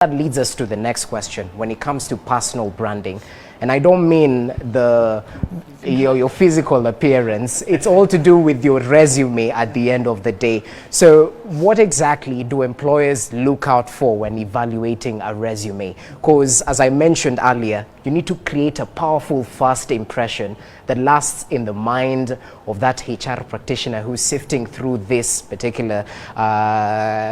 That leads us to the next question when it comes to personal branding. And I don't mean your physical appearance. It's all to do with your resume at the end of the day. So what exactly do employers look out for when evaluating a resume? Because as I mentioned earlier, you need to create a powerful first impression that lasts in the mind of that HR practitioner who's sifting through this particular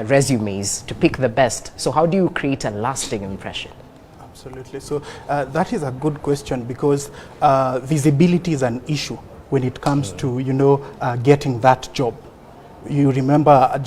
resumes to pick the best. So how do you create a lasting impression? Absolutely. So that is a good question, because visibility is an issue when it comes to, getting that job. You remember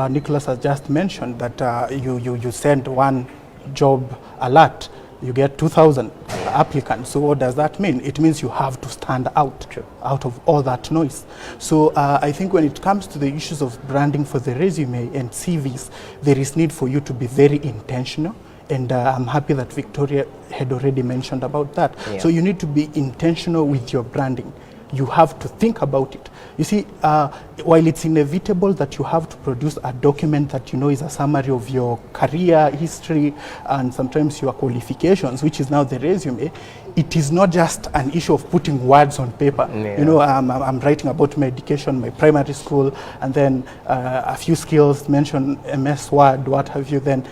Nicholas has just mentioned that you send one job alert, you get 2,000 applicants. So what does that mean? It means you have to stand out out of all that noise. So I think when it comes to the issues of branding for the resume and CVs, there is need for you to be very intentional. And I'm happy that Victoria had already mentioned about that. Yeah. So you need to be intentional with your branding. You have to think about it. You see, while it's inevitable that you have to produce a document that is a summary of your career history and sometimes your qualifications, which is now the resume, it is not just an issue of putting words on paper. Yeah. I'm writing about my education, my primary school, and then a few skills, mention MS Word, what have you, then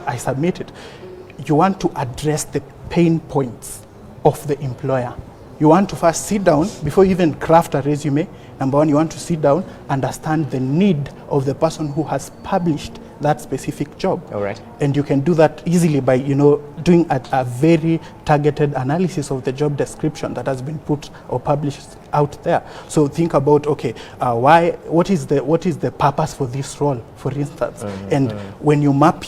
I submit it. You want to address the pain points of the employer. You want to first sit down before you even craft a resume. Number one, you want to sit down, understand the need of the person who has published that specific job. All right. And you can do that easily by doing a very targeted analysis of the job description that has been put or published out there. So think about, okay, what is the purpose for this role, for instance? And when you map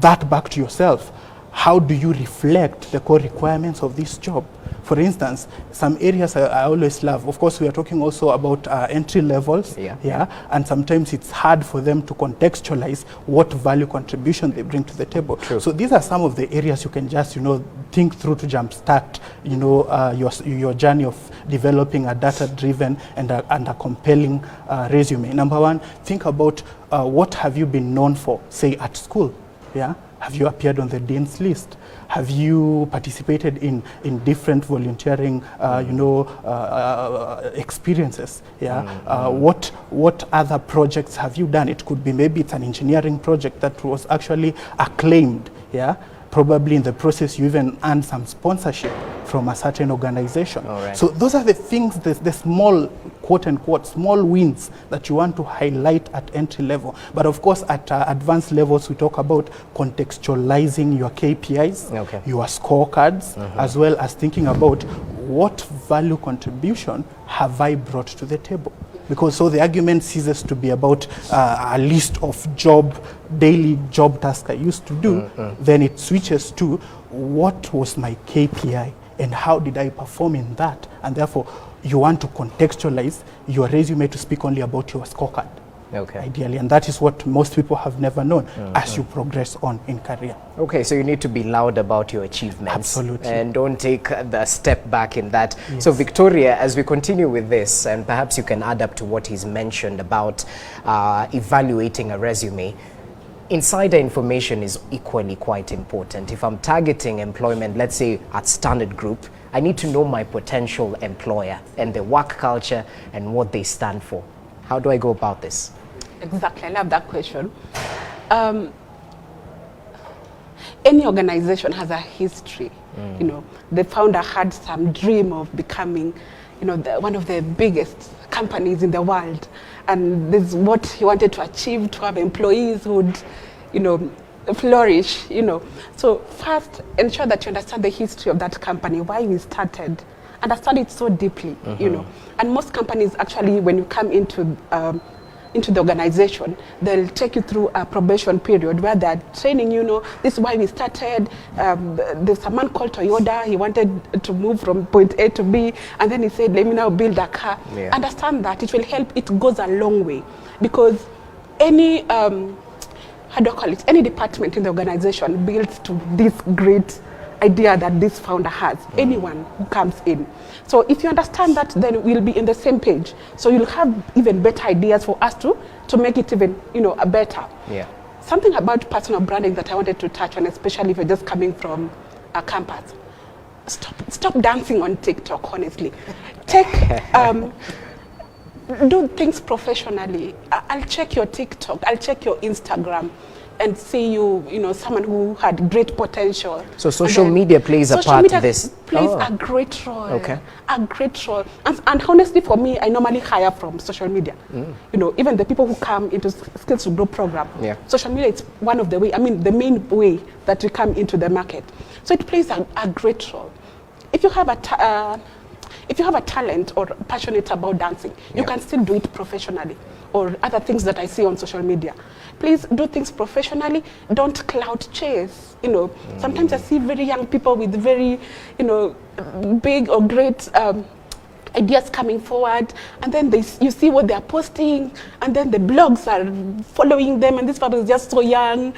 that back to yourself, how do you reflect the core requirements of this job? For instance, some areas I always love, of course we are talking also about entry levels, and sometimes it's hard for them to contextualize what value contribution they bring to the table. True. So these are some of the areas you can just think through to jumpstart your journey of developing a data-driven and a compelling resume. Number one, think about what have you been known for, say at school. Yeah? Have you appeared on the Dean's List? Have you participated in different volunteering, experiences? Yeah. What other projects have you done? It could be maybe it's an engineering project that was actually acclaimed. Yeah. Probably in the process you even earned some sponsorship from a certain organization. Right. So those are the things, the small, quote unquote, small wins that you want to highlight at entry level. But of course at advanced levels we talk about contextualizing your KPIs, your scorecards, as well as thinking about what value contribution have I brought to the table. Because so the argument ceases to be about a list of daily job tasks I used to do, then it switches to what was my KPI and how did I perform in that, and therefore you want to contextualize your resume to speak only about your scorecard. Ideally, and that is what most people have never known as you progress on in career. Okay, so you need to be loud about your achievements. Absolutely. And don't take the step back in that. Yes. So Victoria, as we continue with this, and perhaps you can add up to what he's mentioned about evaluating a resume, insider information is equally quite important. If I'm targeting employment, let's say at Standard Group, I need to know my potential employer and the work culture and what they stand for. How do I go about this? Exactly, I love that question. Any organization has a history. The founder had some dream of becoming, one of the biggest companies in the world, and this is what he wanted to achieve, to have employees who would, flourish. So first, ensure that you understand the history of that company, why we started. Understand it so deeply, And most companies actually, when you come into the organization, they'll take you through a probation period where they're training this is why we started. There's a man called Toyota, he wanted to move from point A to B, and then he said, let me now build a car. Yeah. Understand that, it will help, it goes a long way. Because any, any department in the organization builds to this great idea that this founder has, anyone who comes in. So if you understand that, then we'll be in the same page. So you'll have even better ideas for us to make it even, better. Yeah. something about personal branding that I wanted to touch on, especially if you're just coming from a campus. Stop dancing on TikTok, honestly. Do things professionally. I'll check your TikTok, I'll check your Instagram and see you know, someone who had great potential. So social media plays a part in this? Plays a great role. Okay. A great role. And honestly, for me, I normally hire from social media. You know, even the people who come into Skills to Grow program, social media is one of the way, I mean, the main way that we come into the market. So it plays a great role. If you have a talent or passionate about dancing, you can still do it professionally, or other things that I see on social media. Please do things professionally. Don't clout chase. You know, sometimes I see very young people with very, you know, big or great ideas coming forward, and then you see what they are posting, and then the blogs are following them, and this person is just so young.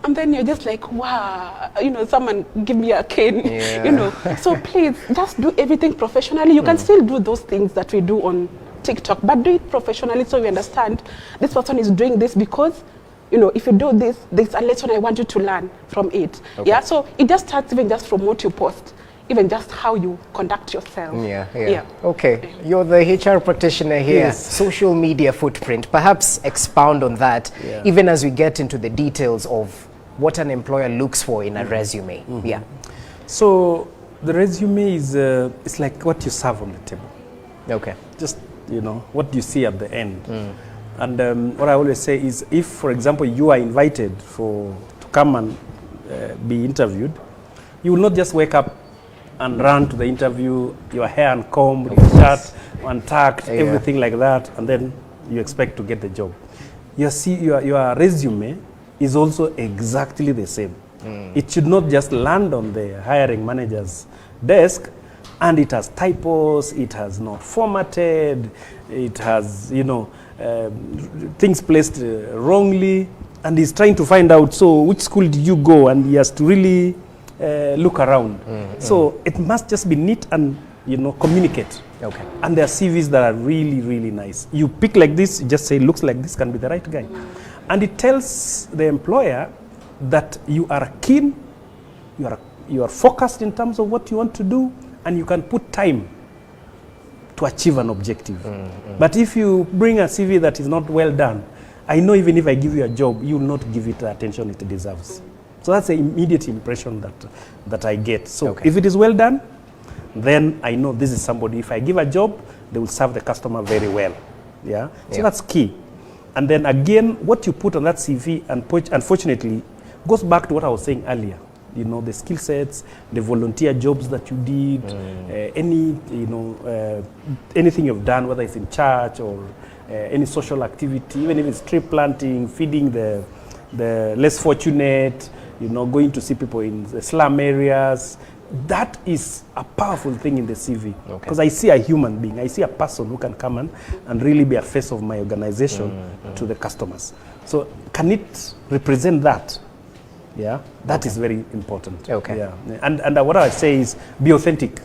And then you're just like, wow, you know, someone give me a cane, you know. So please, just do everything professionally. You can still do those things that we do on TikTok, but do it professionally so we understand this person is doing this because, you know, if you do this, there's a lesson I want you to learn from it. Yeah, so it just starts even just from what you post, even just how you conduct yourself. Okay, you're the HR practitioner here. Social media footprint, perhaps expound on that, even as we get into the details of what an employer looks for in a resume. So the resume is it's like what you serve on the table. Okay. Just, you know, what you see at the end. And what I always say is, if, for example, you are invited to come and be interviewed, you will not just wake up and run to the interview, your hair uncombed, your shirt untucked, everything like that, and then you expect to get the job. Your resume is also exactly the same. It should not just land on the hiring manager's desk and it has typos, it has not formatted, it has, you know, things placed wrongly, and he's trying to find out, so which school did you go, and he has to really look around. So it must just be neat and, you know, communicate. Okay. And there are CVs that are really, really nice. You pick like this, you just say, looks like this can be the right guy. And it tells the employer that you are keen, you are focused in terms of what you want to do, and you can put time to achieve an objective. But if you bring a CV that is not well done, I know even if I give you a job, you will not give it the attention it deserves. So that's the immediate impression that I get. So if it is well done, then I know this is somebody, if I give a job, they will serve the customer very well. So that's key. And then again, what you put on that CV, unfortunately, goes back to what I was saying earlier. You know, the skill sets, the volunteer jobs that you did, anything you've done, whether it's in church or any social activity, even if it's tree planting, feeding the less fortunate, you know, going to see people in the slum areas. That is a powerful thing in the CV, because I see a human being, I see a person who can come and really be a face of my organization to the customers. So can it represent that? That is very important. And what I say is be authentic.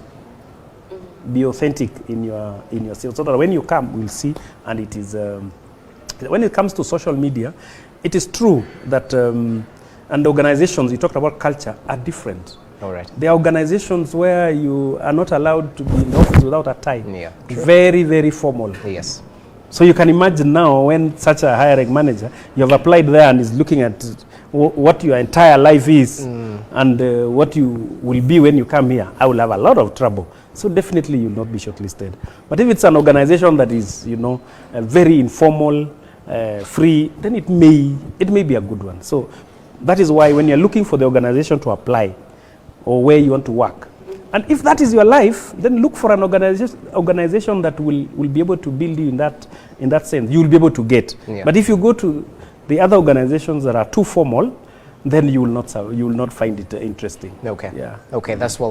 Be authentic in your sales, so that when you come, we'll see. And it is when it comes to social media, it is true that and organizations, you talked about culture, are different. There are organizations where you are not allowed to be in the office without a tie. Very, very formal. So you can imagine now when such a hiring manager, you have applied there and is looking at what your entire life is and what you will be when you come here, I will have a lot of trouble. So definitely you will not be shortlisted. But if it's an organization that is, you know, very informal, free, then it may be a good one. So that is why when you're looking for the organization to apply or where you want to work, and if that is your life, then look for an organization that will be able to build you in that sense. You will be able to get. But if you go to the other organizations that are too formal, then you will not find it interesting. Okay, that's well known.